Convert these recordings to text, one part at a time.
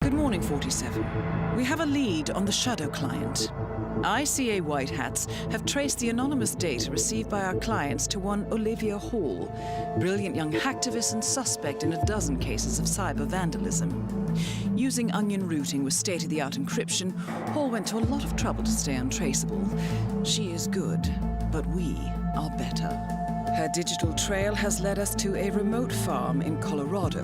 Good morning, 47. We have a lead on the Shadow client. ICA White Hats have traced the anonymous data received by our clients to one Olivia Hall, brilliant young hacktivist and suspect in a dozen cases of cyber vandalism. Using onion routing with state-of-the-art encryption, Hall went to a lot of trouble to stay untraceable. She is good, but we are better. Her digital trail has led us to a remote farm in Colorado,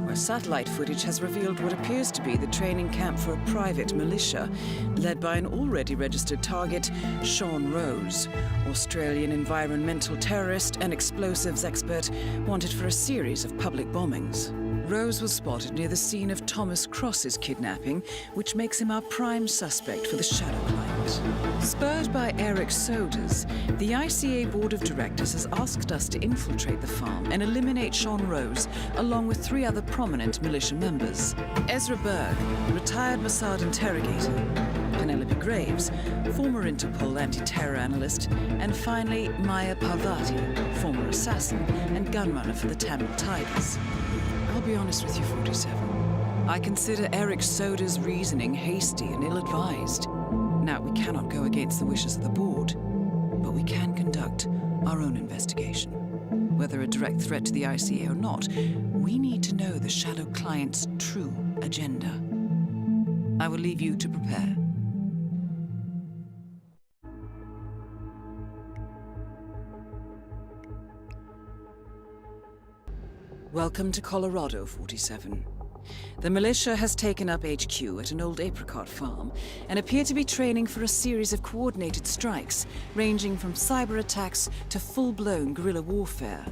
where satellite footage has revealed what appears to be the training camp for a private militia, led by an already registered target, Sean Rose, Australian environmental terrorist and explosives expert wanted for a series of public bombings. Rose was spotted near the scene of Thomas Cross's kidnapping, which makes him our prime suspect for the Shadow client. Spurred by Eric Soders, the ICA Board of Directors has asked us to infiltrate the farm and eliminate Sean Rose, along with 3 other prominent militia members. Ezra Berg, retired Mossad interrogator, Penelope Graves, former Interpol anti-terror analyst, and finally Maya Parvati, former assassin and gunrunner for the Tamil Tigers. I'll be honest with you, 47. I consider Eric Soders' reasoning hasty and ill-advised. Now, we cannot go against the wishes of the board, but we can conduct our own investigation. Whether a direct threat to the ICA or not, we need to know the Shadow client's true agenda. I will leave you to prepare. Welcome to Colorado, 47. The militia has taken up HQ at an old apricot farm and appear to be training for a series of coordinated strikes, ranging from cyber attacks to full-blown guerrilla warfare.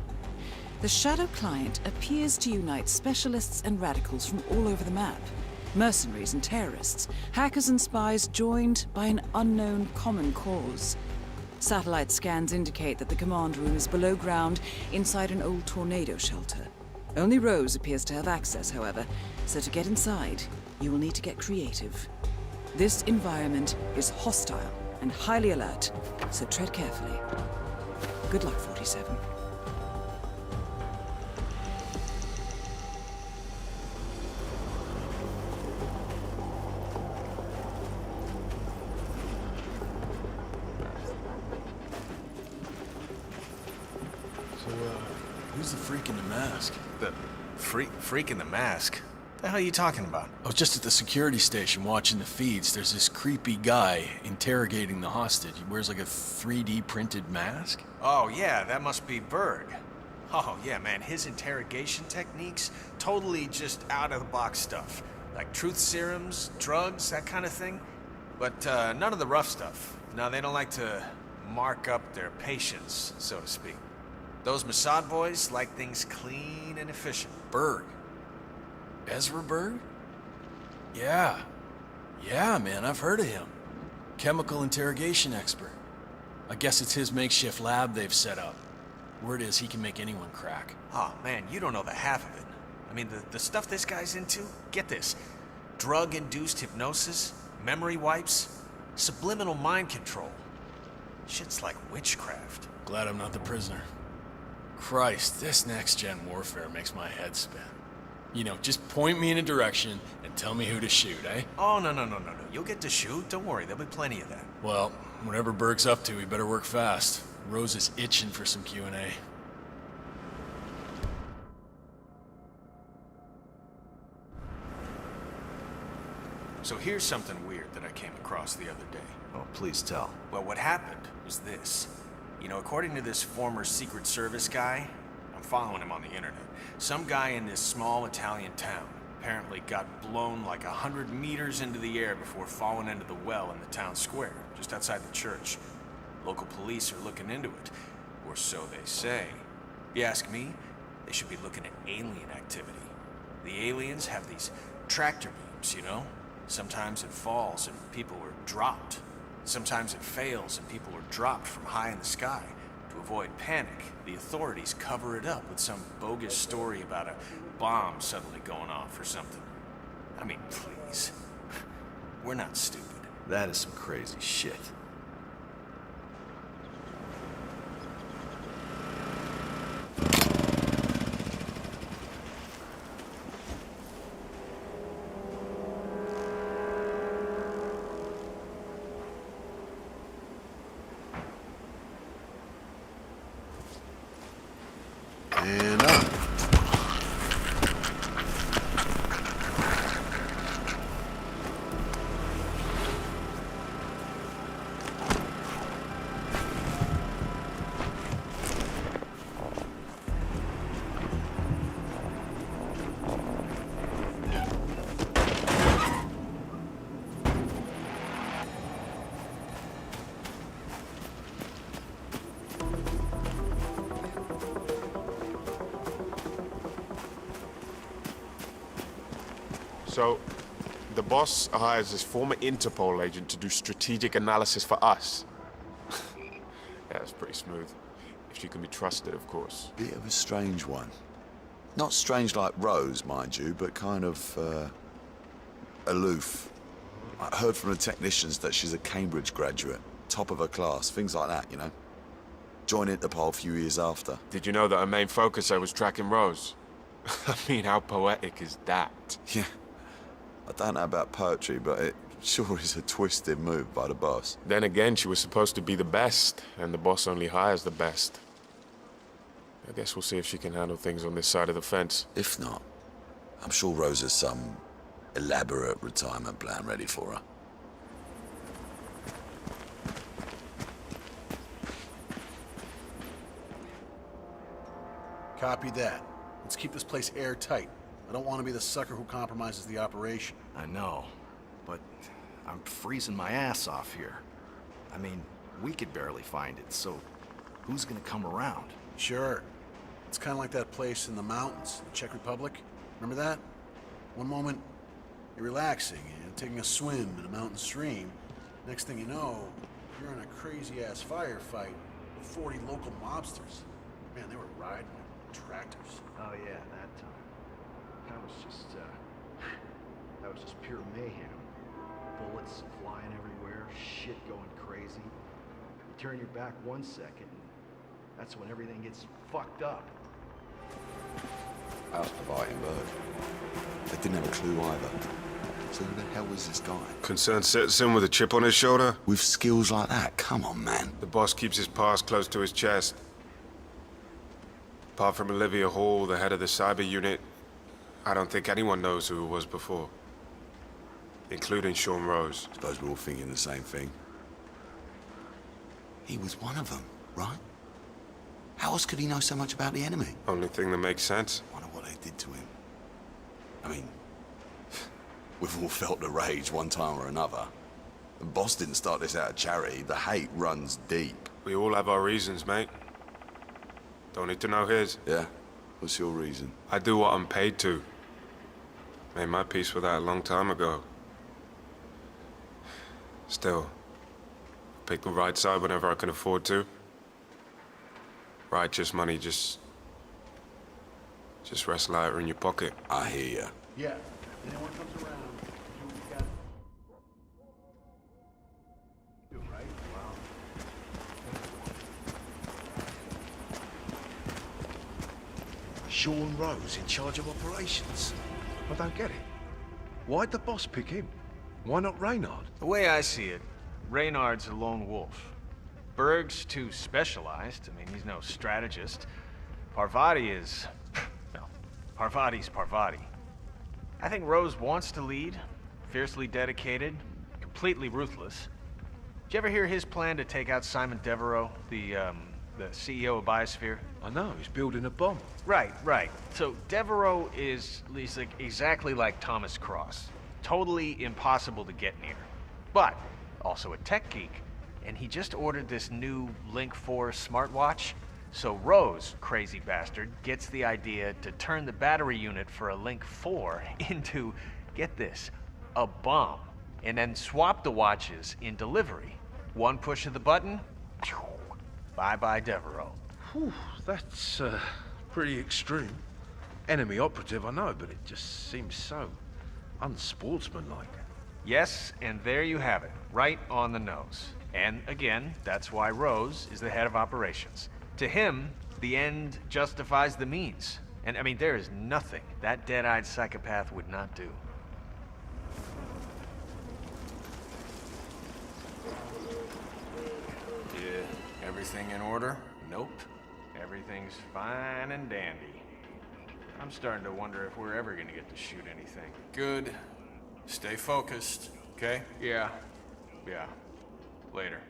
The Shadow client appears to unite specialists and radicals from all over the map. Mercenaries and terrorists, hackers and spies joined by an unknown common cause. Satellite scans indicate that the command room is below ground inside an old tornado shelter. Only Rose appears to have access, however, so to get inside, you will need to get creative. This environment is hostile and highly alert, so tread carefully. Good luck, 47. Who's the freak in the mask? The freak in the mask? The hell are you talking about? I was just at the security station watching the feeds. There's this creepy guy interrogating the hostage. He wears like a 3D printed mask. Oh yeah, that must be Berg. Oh yeah, man, his interrogation techniques, totally just out-of-the-box stuff. Like truth serums, drugs, that kind of thing. But none of the rough stuff. No, they don't like to mark up their patients, so to speak. Those Mossad boys like things clean and efficient. Berg. Ezra Berg? Yeah, man, I've heard of him. Chemical interrogation expert. I guess it's his makeshift lab they've set up. Word is he can make anyone crack. Oh man, you don't know the half of it. I mean, the stuff this guy's into, get this. Drug-induced hypnosis, memory wipes, subliminal mind control. Shit's like witchcraft. Glad I'm not the prisoner. Christ, this next-gen warfare makes my head spin. You know, just point me in a direction and tell me who to shoot, eh? Oh, no. You'll get to shoot. Don't worry, there'll be plenty of that. Well, whatever Berg's up to, he better work fast. Rose is itching for some Q&A. So here's something weird that I came across the other day. Oh, please tell. Well, what happened was this. You know, according to this former Secret Service guy, I'm following him on the internet, some guy in this small Italian town apparently got blown like 100 meters into the air before falling into the well in the town square, just outside the church. Local police are looking into it, or so they say. If you ask me, they should be looking at alien activity. The aliens have these tractor beams, you know? Sometimes it falls and people are dropped. Sometimes it fails and people are dropped from high in the sky. To avoid panic, the authorities cover it up with some bogus story about a bomb suddenly going off or something. I mean, please. We're not stupid. That is some crazy shit. And up. So, the boss hires this former Interpol agent to do strategic analysis for us. Yeah, that's pretty smooth. If she can be trusted, of course. Bit of a strange one. Not strange like Rose, mind you, but kind of, aloof. I heard from the technicians that she's a Cambridge graduate, top of her class, things like that, you know? Joined Interpol a few years after. Did you know that her main focus was tracking Rose? I mean, how poetic is that? Yeah. I don't know about poetry, but it sure is a twisted move by the boss. Then again, she was supposed to be the best, and the boss only hires the best. I guess we'll see if she can handle things on this side of the fence. If not, I'm sure Rose has some elaborate retirement plan ready for her. Copy that. Let's keep this place airtight. I don't want to be the sucker who compromises the operation. I know, but I'm freezing my ass off here. I mean, we could barely find it, so who's gonna come around? Sure. It's kind of like that place in the mountains, the Czech Republic. Remember that? One moment, you're relaxing and taking a swim in a mountain stream. Next thing you know, you're in a crazy-ass firefight with 40 local mobsters. Man, they were riding like tractors. Oh yeah, that time. That was just pure mayhem. Bullets flying everywhere, shit going crazy. You turn your back 1 second, that's when everything gets fucked up. Asked the biting bird. They didn't have a clue either. So who the hell was this guy? Concerned citizen with a chip on his shoulder? With skills like that? Come on, man. The boss keeps his past close to his chest. Apart from Olivia Hall, the head of the cyber unit, I don't think anyone knows who it was before. Including Sean Rose. Suppose we're all thinking the same thing. He was one of them, right? How else could he know so much about the enemy? Only thing that makes sense. Wonder what they did to him. I mean, we've all felt the rage one time or another. The boss didn't start this out of charity. The hate runs deep. We all have our reasons, mate. Don't need to know his. Yeah? What's your reason? I do what I'm paid to. Made my peace with that a long time ago. Still, pick the right side whenever I can afford to. Righteous money just rests lighter in your pocket. I hear ya. Yeah, if anyone comes around, do what you got. Do it right? Wow. Sean Rose in charge of operations. I don't get it. Why'd the boss pick him? Why not Reynard? The way I see it, Reynard's a lone wolf. Berg's too specialized. I mean, he's no strategist. Parvati is... well, Parvati's Parvati. I think Rose wants to lead, fiercely dedicated, completely ruthless. Did you ever hear his plan to take out Simon Devereaux, the CEO of Biosphere? I know, he's building a bomb. Right. So Devereaux is like exactly like Thomas Cross. Totally impossible to get near. But also a tech geek. And he just ordered this new Link 4 smartwatch. So Rose, crazy bastard, gets the idea to turn the battery unit for a Link 4 into, get this, a bomb. And then swap the watches in delivery. One push of the button, bye-bye Devereaux. Whew, that's pretty extreme. Enemy operative, I know, but it just seems so unsportsmanlike. Yes, and there you have it, right on the nose. And again, that's why Rose is the head of operations. To him, the end justifies the means. And I mean, there is nothing that dead-eyed psychopath would not do. Yeah, everything in order? Nope. Everything's fine and dandy. I'm starting to wonder if we're ever gonna get to shoot anything. Good. Stay focused, okay? Yeah. Later.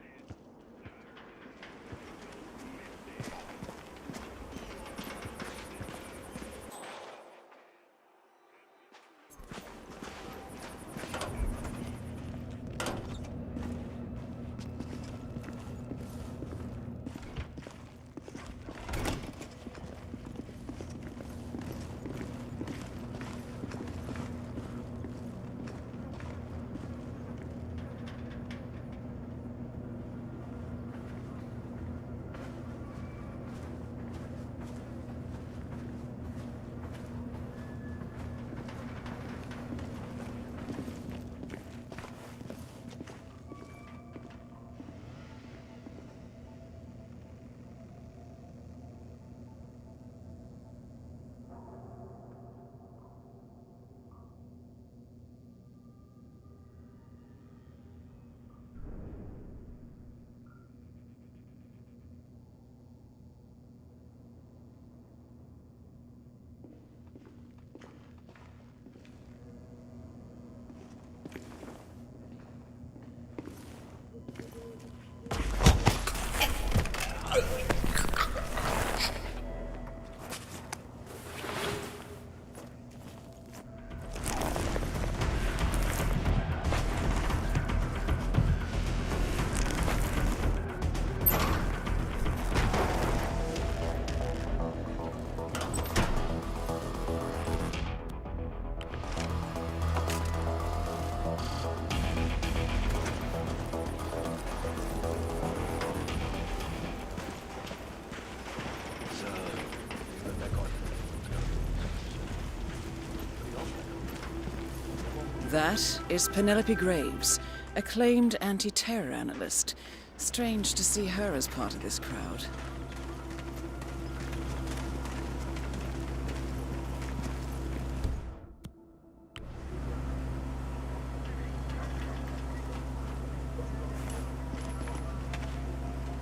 That is Penelope Graves, acclaimed anti-terror analyst. Strange to see her as part of this crowd.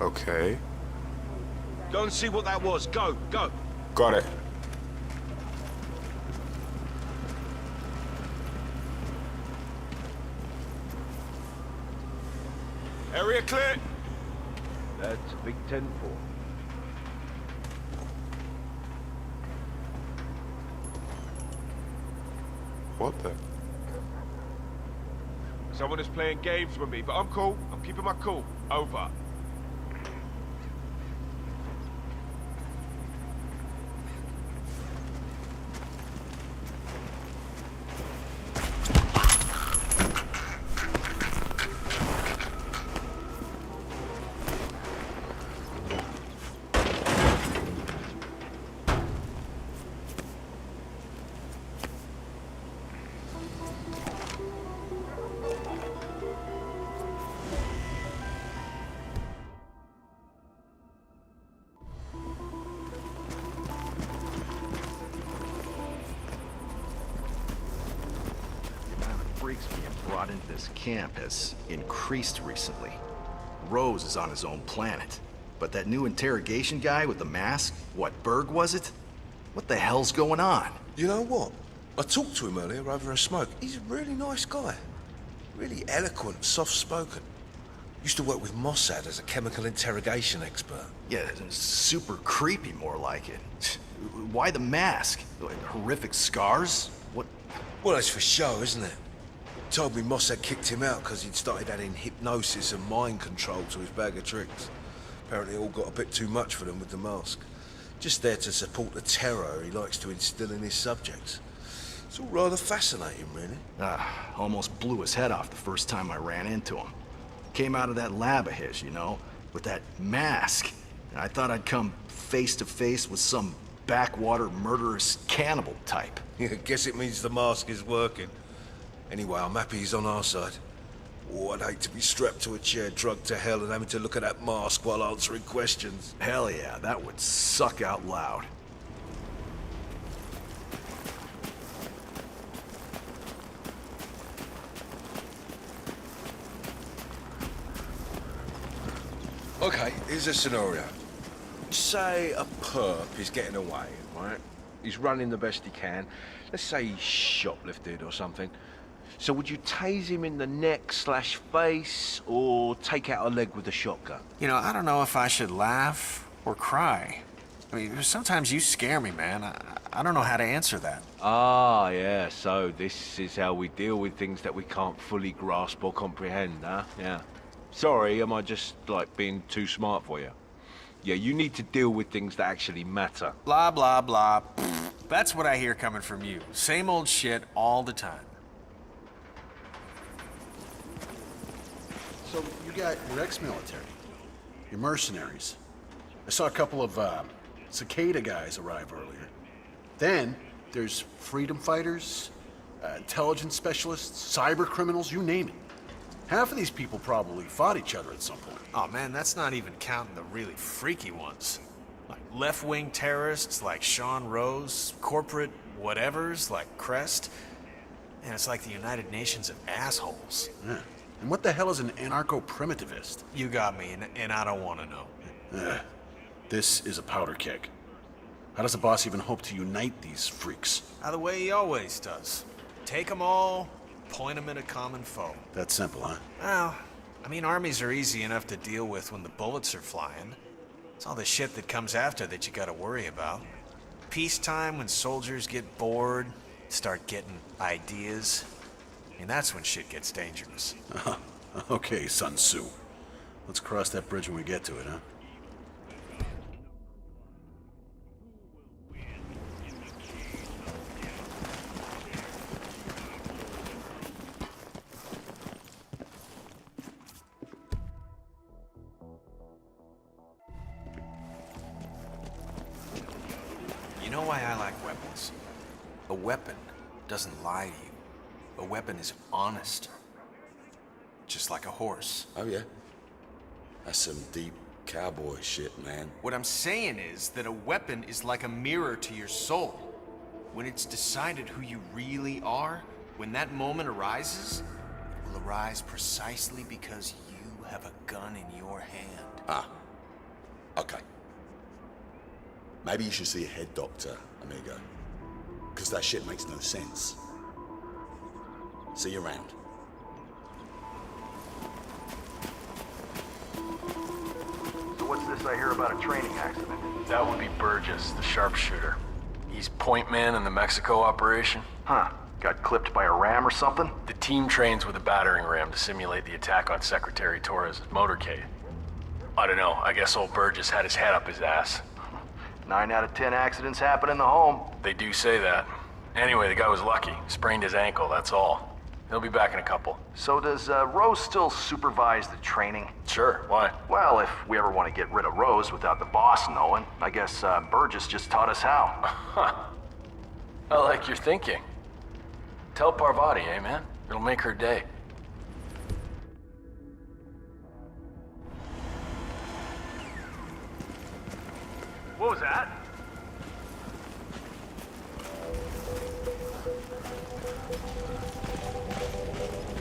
Okay. Go and see what that was. Go. Got it. Area clear. That's a big 10-4. What the? Someone is playing games with me, but I'm cool. I'm keeping my cool. Over. Freaks being brought into this camp has increased recently. Rose is on his own planet. But that new interrogation guy with the mask, what, Berg was it? What the hell's going on? You know what? I talked to him earlier over a smoke. He's a really nice guy. Really eloquent, soft-spoken. Used to work with Mossad as a chemical interrogation expert. Yeah, super creepy, more like it. Why the mask? Like, horrific scars? What? Well, that's for show, isn't it? Told me Mossad kicked him out because he'd started adding hypnosis and mind control to his bag of tricks. Apparently it all got a bit too much for them with the mask. Just there to support the terror he likes to instill in his subjects. It's all rather fascinating, really. Almost blew his head off the first time I ran into him. Came out of that lab of his, you know, with that mask. And I thought I'd come face to face with some backwater murderous cannibal type. Yeah, guess it means the mask is working. Anyway, I'm happy he's on our side. Oh, I'd hate to be strapped to a chair, drugged to hell, and having to look at that mask while answering questions. Hell yeah, that would suck out loud. Okay, here's a scenario. let's say a perp is getting away, right? He's running the best he can. Let's say he's shoplifted or something. So would you tase him in the neck/face or take out a leg with a shotgun? You know, I don't know if I should laugh or cry. I mean, sometimes you scare me, man. I don't know how to answer that. Ah, yeah, so this is how we deal with things that we can't fully grasp or comprehend, huh? Yeah. Sorry, am I just, like, being too smart for you? Yeah, you need to deal with things that actually matter. Blah, blah, blah. That's what I hear coming from you. Same old shit all the time. So you got your ex-military, your mercenaries. I saw a couple of cicada guys arrive earlier. Then there's freedom fighters, intelligence specialists, cyber criminals, you name it. Half of these people probably fought each other at some point. Oh man, that's not even counting the really freaky ones. Like left-wing terrorists like Sean Rose, corporate whatevers like Crest. And it's like the United Nations of assholes. Yeah. And what the hell is an anarcho-primitivist? You got me, and I don't want to know. This is a powder keg. How does a boss even hope to unite these freaks? The way he always does. Take them all, point them at a common foe. That simple, huh? Well, I mean, armies are easy enough to deal with when the bullets are flying. It's all the shit that comes after that you gotta worry about. Peacetime, when soldiers get bored, start getting ideas. I mean, that's when shit gets dangerous. Okay, Sun Tzu. Let's cross that bridge when we get to it, huh? You know why I like weapons? A weapon doesn't lie to you. A weapon is honest. Just like a horse. Oh, yeah. That's some deep cowboy shit, man. What I'm saying is that a weapon is like a mirror to your soul. When it's decided who you really are, when that moment arises, it will arise precisely because you have a gun in your hand. Ah. Okay. Maybe you should see a head doctor, amigo. Because that shit makes no sense. See you around. So what's this I hear about a training accident? That would be Burgess, the sharpshooter. He's point man in the Mexico operation. Huh. Got clipped by a ram or something? The team trains with a battering ram to simulate the attack on Secretary Torres' motorcade. I don't know, I guess old Burgess had his head up his ass. 9 out of 10 accidents happen in the home. They do say that. Anyway, the guy was lucky. Sprained his ankle, that's all. He'll be back in a couple. So does Rose still supervise the training? Sure, why? Well, if we ever want to get rid of Rose without the boss knowing, I guess Burgess just taught us how. I like your thinking. Tell Parvati, eh, man? It'll make her day. What was that?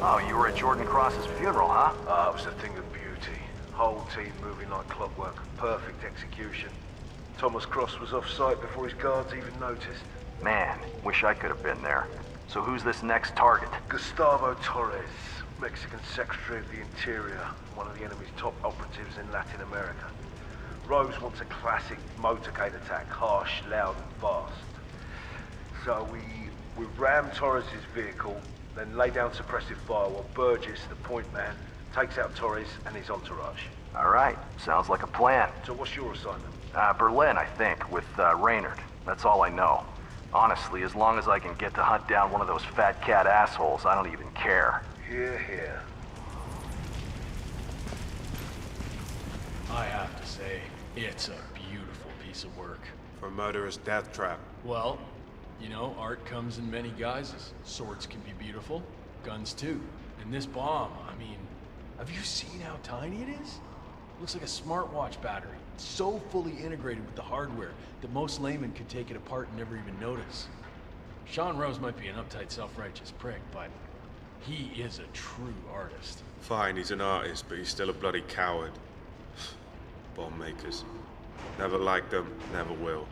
Oh, you were at Jordan Cross's funeral, huh? It was a thing of beauty. Whole team moving like clockwork. Perfect execution. Thomas Cross was off site before his guards even noticed. Man, wish I could have been there. So who's this next target? Gustavo Torres, Mexican Secretary of the Interior, one of the enemy's top operatives in Latin America. Rose wants a classic motorcade attack, harsh, loud, and fast. So we ram Torres' vehicle, then lay down suppressive fire while Burgess, the point man, takes out Torres and his entourage. All right, sounds like a plan. So what's your assignment? Berlin, I think, with Raynard. That's all I know. Honestly, as long as I can get to hunt down one of those fat cat assholes, I don't even care. Hear, hear. I have to say, it's a beautiful piece of work. For a murderous death trap. Well, you know, art comes in many guises. Swords can be beautiful, guns too. And this bomb, I mean, have you seen how tiny it is? Looks like a smartwatch battery. It's so fully integrated with the hardware that most laymen could take it apart and never even notice. Sean Rose might be an uptight, self-righteous prick, but he is a true artist. Fine, he's an artist, but he's still a bloody coward. Bomb makers. Never liked them, never will.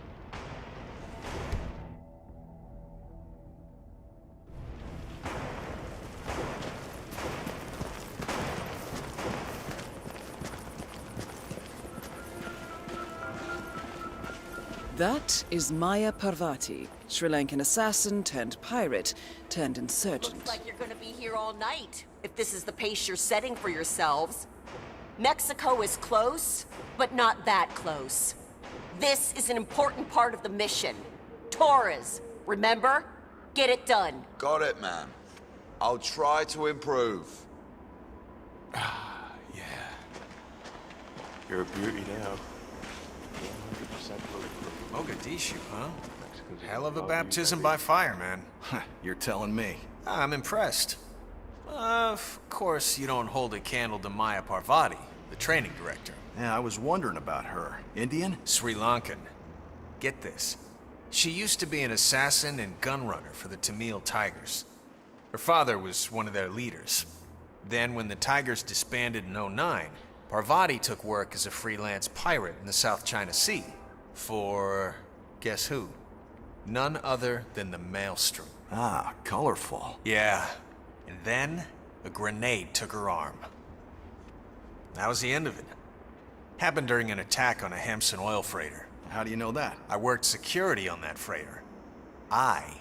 That is Maya Parvati, Sri Lankan assassin turned pirate turned insurgent. Looks like you're gonna be here all night, if this is the pace you're setting for yourselves. Mexico is close, but not that close. This is an important part of the mission. Torres, remember? Get it done. Got it, man. I'll try to improve. You're a beauty now. 100% Mogadishu, huh? Hell of a baptism by fire, man. You're telling me. I'm impressed. Of course, you don't hold a candle to Maya Parvati, the training director. Yeah, I was wondering about her. Indian? Sri Lankan. Get this. She used to be an assassin and gunrunner for the Tamil Tigers. Her father was one of their leaders. Then, when the Tigers disbanded in '09, Parvati took work as a freelance pirate in the South China Sea. For... guess who? None other than the Maelstrom. Ah, colorful. Yeah. And then, a grenade took her arm. That was the end of it. Happened during an attack on a Hampson oil freighter. How do you know that? I worked security on that freighter. I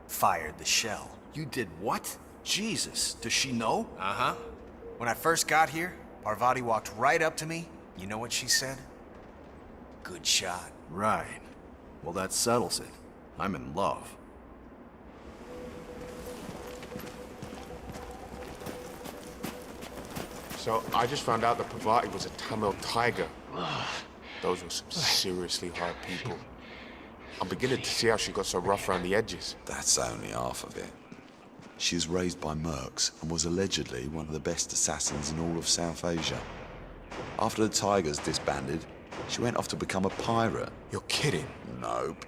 fired the shell. You did what? Jesus, does she know? Uh-huh. When I first got here, Parvati walked right up to me. You know what she said? Good shot. Right. Well, that settles it. I'm in love. So, I just found out that Parvati was a Tamil tiger. Those were some seriously hard people. I'm beginning to see how she got so rough around the edges. That's only half of it. She was raised by mercs and was allegedly one of the best assassins in all of South Asia. After the Tigers disbanded, she went off to become a pirate. You're kidding. Nope.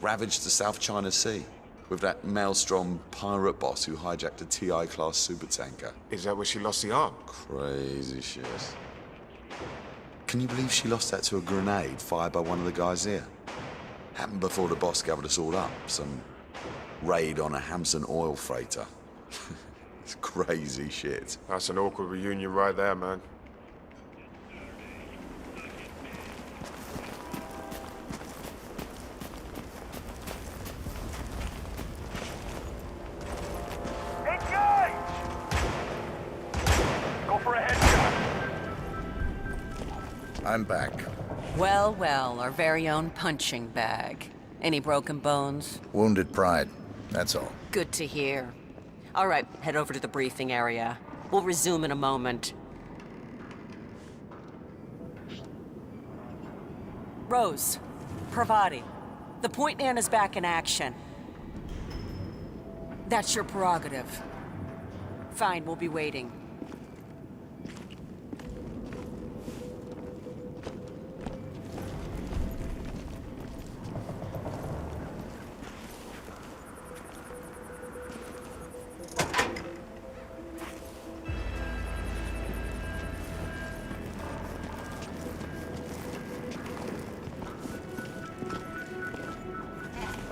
Ravaged the South China Sea with that Maelstrom pirate boss who hijacked a TI-class supertanker. Is that where she lost the arm? Crazy shit. Can you believe she lost that to a grenade fired by one of the guys here? Happened before the boss gathered us all up. Some raid on a Hampson oil freighter. It's crazy shit. That's an awkward reunion right there, man. I'm back. Well, well, our very own punching bag. Any broken bones? Wounded pride, that's all. Good to hear. All right, head over to the briefing area. We'll resume in a moment. Rose, Parvati, the point man is back in action. That's your prerogative. Fine, we'll be waiting.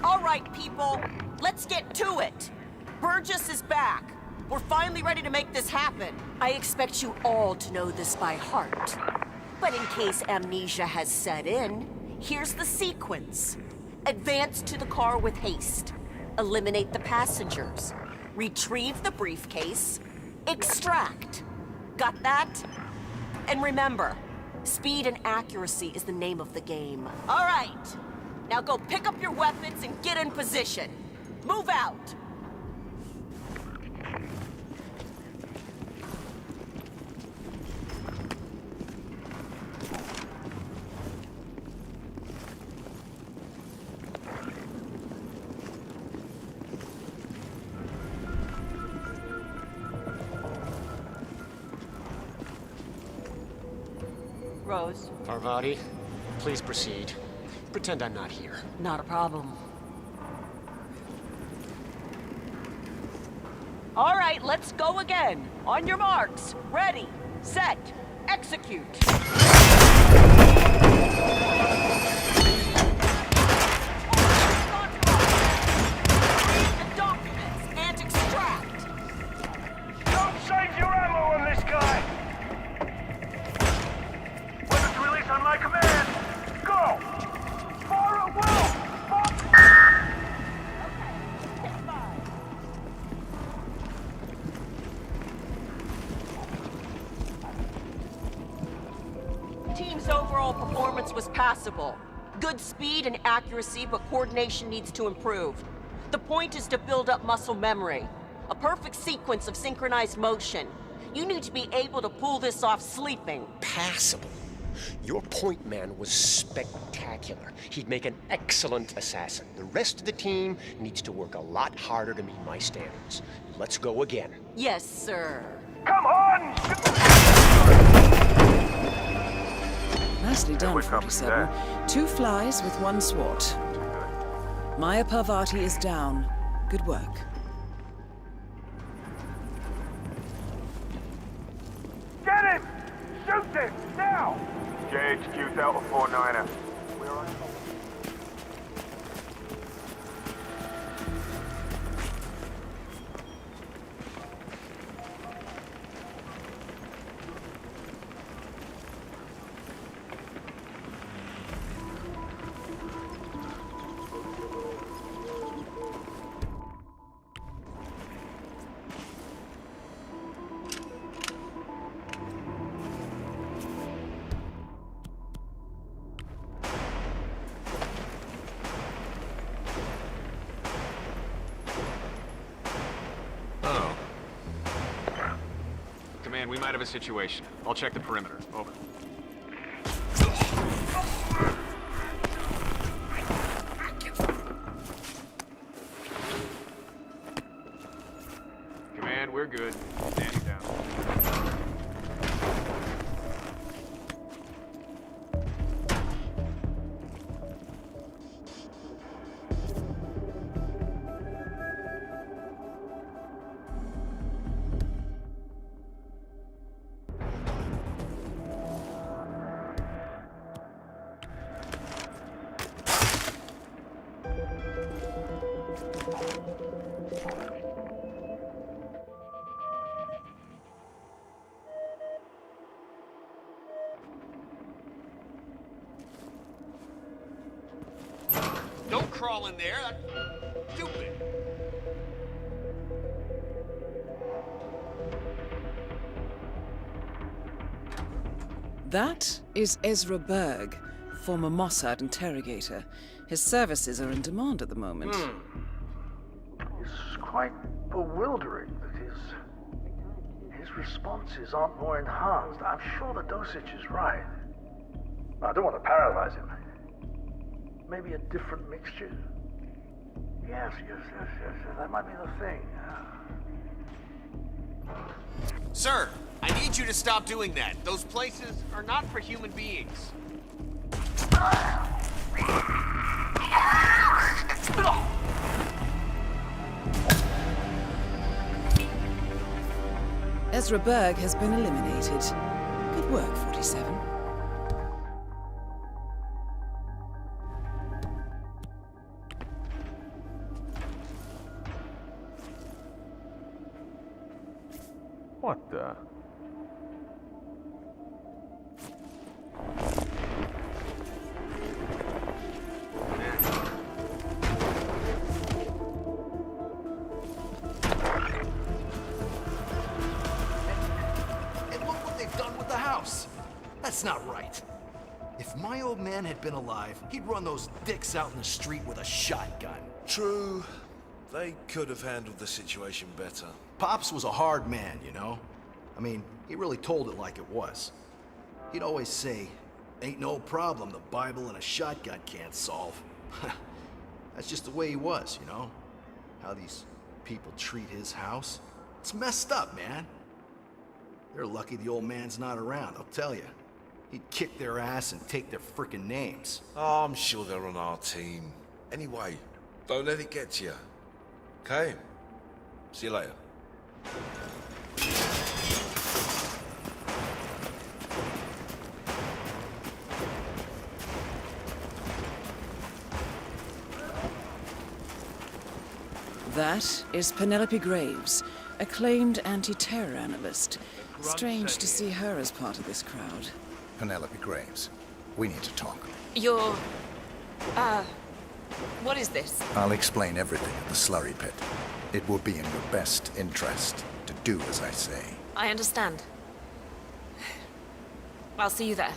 All right, people, let's get to it. Burgess is back. We're finally ready to make this happen. I expect you all to know this by heart. But in case amnesia has set in, here's the sequence. Advance to the car with haste. Eliminate the passengers. Retrieve the briefcase. Extract. Got that? And remember, speed and accuracy is the name of the game. All right. Now go pick up your weapons and get in position. Move out! Rose. Parvati, please proceed. Pretend I'm not here. Not a problem. All right, let's go again. On your marks. Ready, set, execute. The documents and extract. Don't save your ammo on this guy! Weapons release on my command! Go! Fire at will! Team's overall performance was passable. Good speed and accuracy, but coordination needs to improve. The point is to build up muscle memory. A perfect sequence of synchronized motion. You need to be able to pull this off sleeping. Passable. Your point man was spectacular. He'd make an excellent assassin. The rest of the team needs to work a lot harder to meet my standards. Let's go again. Yes, sir. Come on! Nicely done, 47. 2 flies with 1 swat. Maya Parvati is down. Good work. Get him! Shoot him! Now! JHQ Delta 49er. We're on. Command, we might have a situation. I'll check the perimeter. Over. Command, we're good. Standing down. Don't crawl in there. That's stupid. That is Ezra Berg, former Mossad interrogator. His services are in demand at the moment. It's quite bewildering that his responses aren't more enhanced. I'm sure the dosage is right. I don't want to paralyze him. Maybe a different mixture? Yes, that might be the thing. Sir, I need you to stop doing that. Those places are not for human beings. Ezra Berg has been eliminated. Good work, 47. What the? And look what they've done with the house. That's not right. If my old man had been alive, he'd run those dicks out in the street with a shotgun. True. They could have handled the situation better. Pops was a hard man, you know? I mean, he really told it like it was. He'd always say, ain't no problem the Bible and a shotgun can't solve. That's just the way he was, you know? How these people treat his house. It's messed up, man. They're lucky the old man's not around, I'll tell you. He'd kick their ass and take their frickin' names. Oh, I'm sure they're on our team. Anyway, don't let it get to you. Okay? See you later. That is Penelope Graves, acclaimed anti-terror analyst. Strange to see her as part of this crowd. Penelope Graves, we need to talk. You're... what is this? I'll explain everything at the slurry pit. It will be in your best interest to do as I say. I understand. I'll see you there.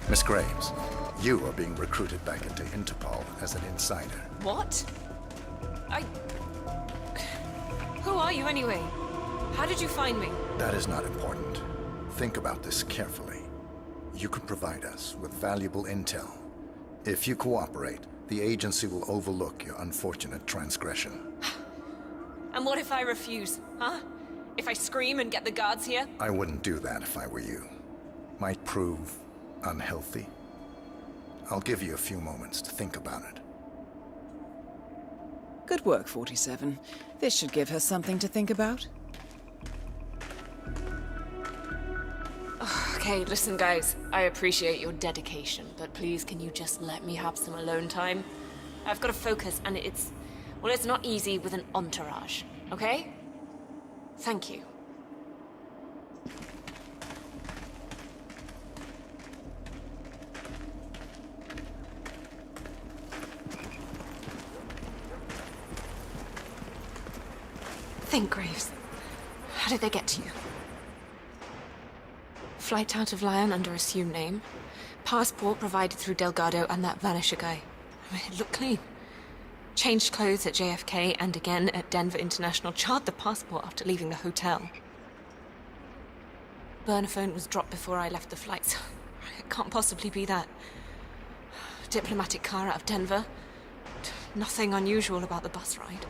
Miss Graves, you are being recruited back into Interpol as an insider. What? Who are you anyway? How did you find me? That is not important. Think about this carefully. You could provide us with valuable intel. If you cooperate, the agency will overlook your unfortunate transgression. And what if I refuse, huh? If I scream and get the guards here? I wouldn't do that if I were you. Might prove unhealthy. I'll give you a few moments to think about it. Good work, 47. This should give her something to think about. Okay, listen guys, I appreciate your dedication, but please can you just let me have some alone time? I've got to focus and it's not easy with an entourage, okay? Thank you. Think, Graves. How did they get to you? Flight out of Lyon under assumed name. Passport provided through Delgado and that Vanisher guy. I mean, it looked clean. Changed clothes at JFK and again at Denver International. Charred the passport after leaving the hotel. Burner phone was dropped before I left the flight, so it can't possibly be that. Diplomatic car out of Denver. Nothing unusual about the bus ride.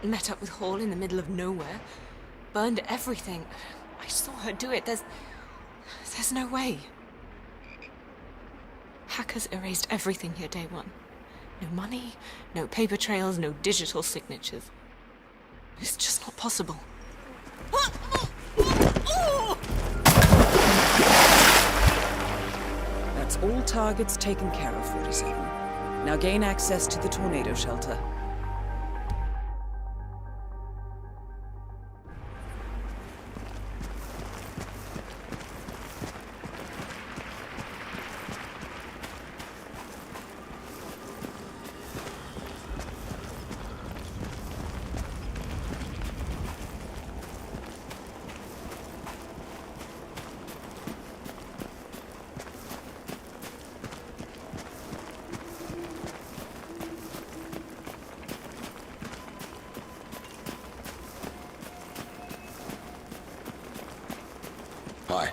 Met up with Hall in the middle of nowhere. Burned everything. I saw her do it. There's no way. Hackers erased everything here day one. No money, no paper trails, no digital signatures. It's just not possible. That's all targets taken care of, 47. Now gain access to the tornado shelter. Hi.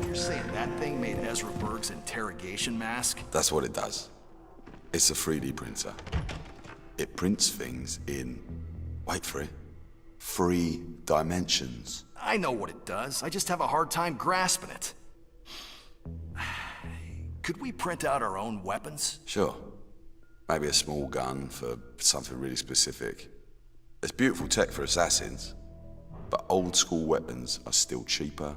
You're saying that thing made Ezra Berg's interrogation mask? That's what it does. It's a 3D printer. It prints things in, wait for it, 3 dimensions. I know what it does. I just have a hard time grasping it. Could we print out our own weapons? Sure. Maybe a small gun for something really specific. It's beautiful tech for assassins, but old school weapons are still cheaper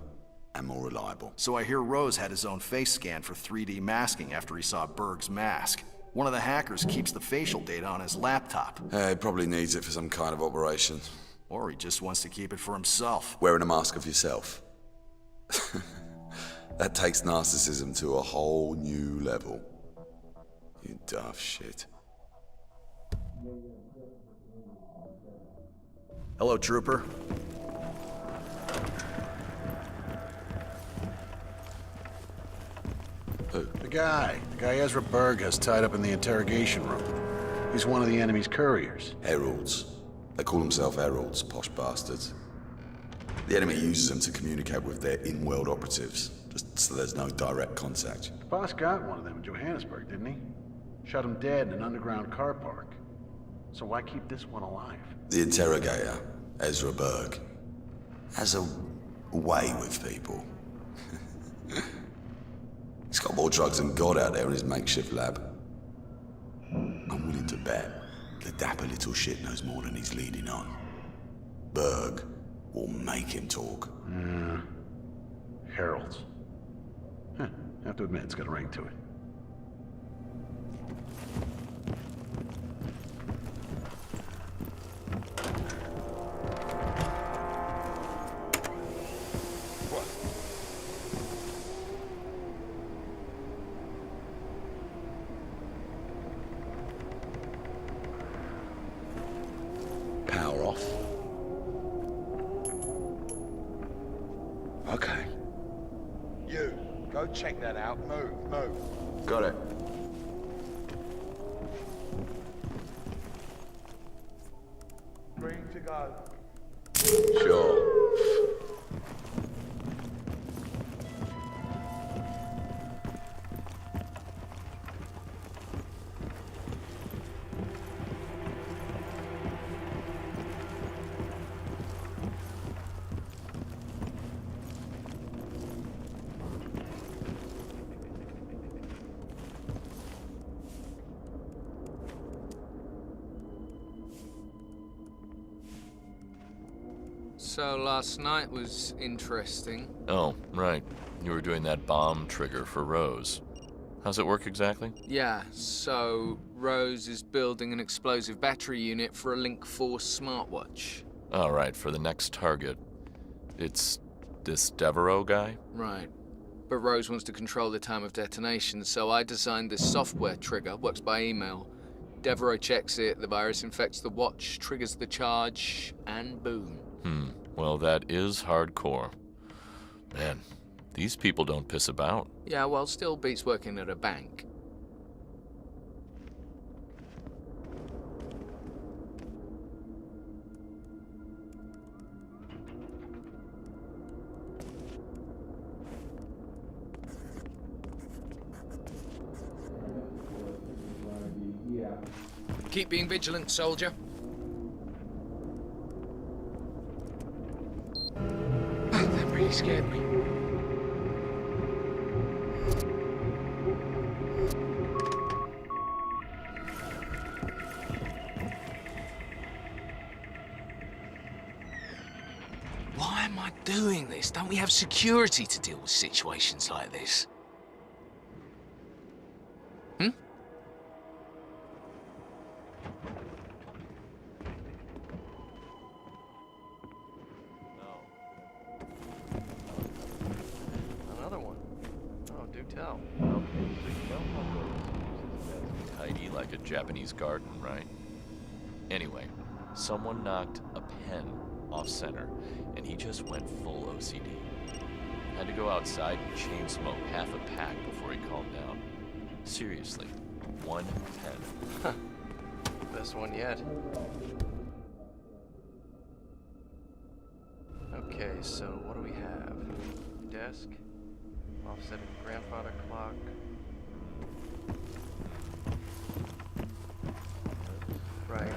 and more reliable. So I hear Rose had his own face scanned for 3D masking after he saw Berg's mask. One of the hackers keeps the facial data on his laptop. He probably needs it for some kind of operation. Or he just wants to keep it for himself. Wearing a mask of yourself. That takes narcissism to a whole new level. You daft shit. Hello, Trooper. The guy Ezra Berg has tied up in the interrogation room. He's one of the enemy's couriers. Heralds. They call themselves heralds, posh bastards. The enemy uses them to communicate with their in-world operatives, just so there's no direct contact. The boss got one of them in Johannesburg, didn't he? Shot him dead in an underground car park. So why keep this one alive? The interrogator, Ezra Berg, has a way with people. He's got more drugs than God out there in his makeshift lab. I'm willing to bet the dapper little shit knows more than he's leading on. Berg will make him talk. Heralds. I have to admit, it's got a ring to it. Power off. Okay. You, go check that out. Move. Got it. Green to go. Sure. So last night was interesting. Oh, right. You were doing that bomb trigger for Rose. How's it work exactly? Yeah, so Rose is building an explosive battery unit for a Link 4 smartwatch. All right, for the next target. It's this Devereaux guy? Right. But Rose wants to control the time of detonation, so I designed this software trigger, works by email. Devereaux checks it, the virus infects the watch, triggers the charge, and boom. Well, that is hardcore. Man, these people don't piss about. Yeah, well, still beats working at a bank. Keep being vigilant, soldier. That really scared me. Why am I doing this? Don't we have security to deal with situations like this? Another one. Oh, do tell. Tidy like a Japanese garden, right? Anyway, someone knocked a pen off center, and he just went full OCD. Had to go outside and chain smoke half a pack before he calmed down. Seriously, 110. Best one yet. Okay, so what do we have? Desk, offsetting grandfather clock. Right.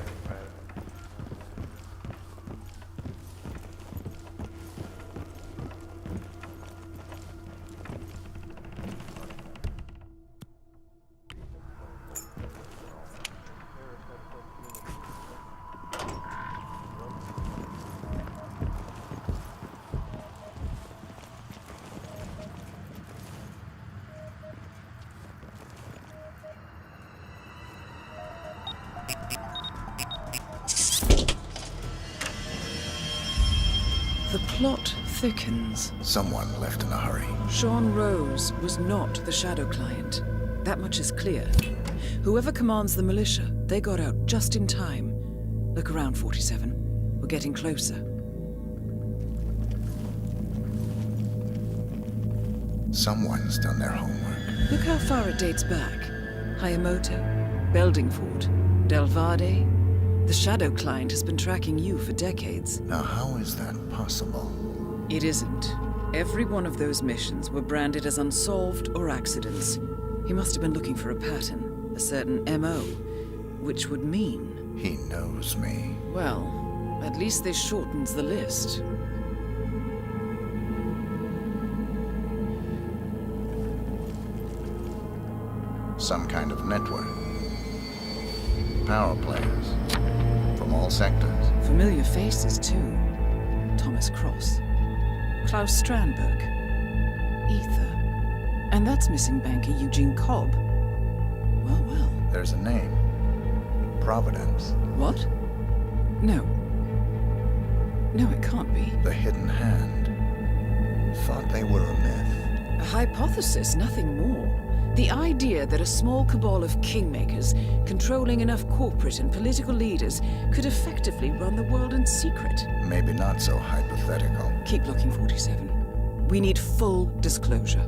plot thickens. Someone left in a hurry. Sean Rose was not the Shadow Client. That much is clear. Whoever commands the militia, they got out just in time. Look around, 47. We're getting closer. Someone's done their homework. Look how far it dates back. Hayamoto, Beldingford, Delvade. The Shadow Client has been tracking you for decades. Now, how is that possible? It isn't. Every one of those missions were branded as unsolved or accidents. He must have been looking for a pattern, a certain MO, which would mean... He knows me. Well, at least this shortens the list. Some kind of network. Power players. From all sectors. Familiar faces, too. Thomas Cross. Klaus Strandberg. Ether. And that's missing banker Eugene Cobb. Well, well. There's a name. Providence. What? No. No, it can't be. The Hidden Hand. Thought they were a myth. A hypothesis, nothing more. The idea that a small cabal of kingmakers, controlling enough corporate and political leaders, could effectively run the world in secret. Maybe not so hypothetical. Keep looking, 47. We need full disclosure.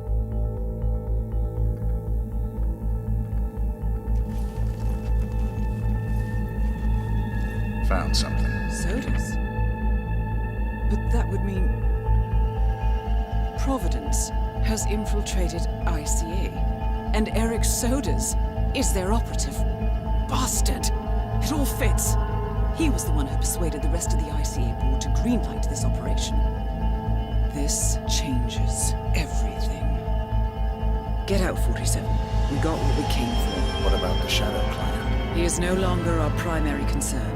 Found something. Sodas? But that would mean... Providence has infiltrated ICA. And Eric Sodas is their operative. Bastard! It all fits. He was the one who persuaded the rest of the ICA board to greenlight this operation. This changes everything. Get out, 47. We got what we came for. What about the Shadow Client? He is no longer our primary concern.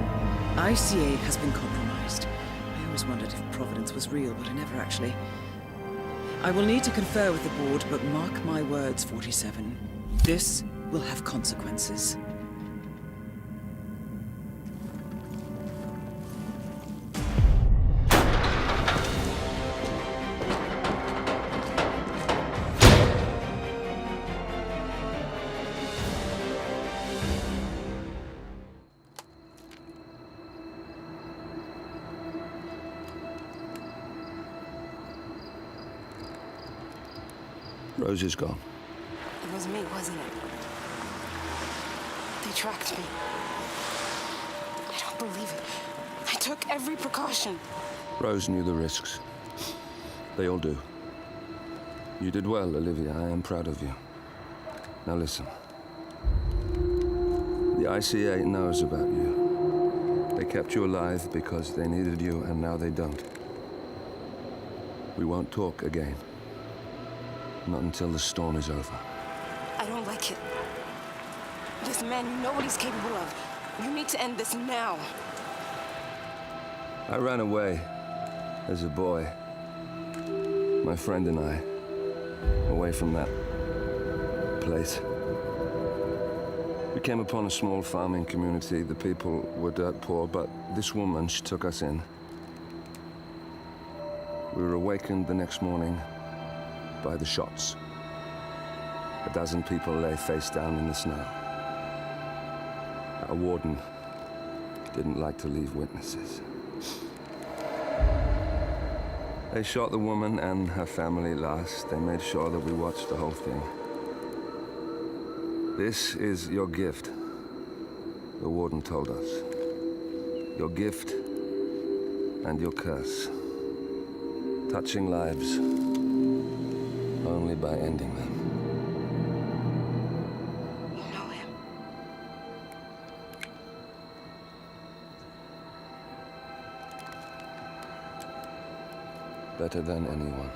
ICA has been compromised. I always wondered if Providence was real, but I never actually... I will need to confer with the board, but mark my words, 47. This will have consequences. Rose is gone. It was me, wasn't it? They tracked me. I don't believe it. I took every precaution. Rose knew the risks. They all do. You did well, Olivia. I am proud of you. Now listen. The ICA knows about you. They kept you alive because they needed you, and now they don't. We won't talk again. Not until the storm is over. I don't like it. This man, you know what he's capable of. You need to end this now. I ran away as a boy. My friend and I. Away from that place. We came upon a small farming community. The people were dirt poor, but this woman, she took us in. We were awakened the next morning by the shots. A dozen people lay face down in the snow. Our warden didn't like to leave witnesses. They shot the woman and her family last. They made sure that we watched the whole thing. This is your gift, the warden told us. Your gift and your curse. Touching lives only by ending them. You know him. Better than anyone.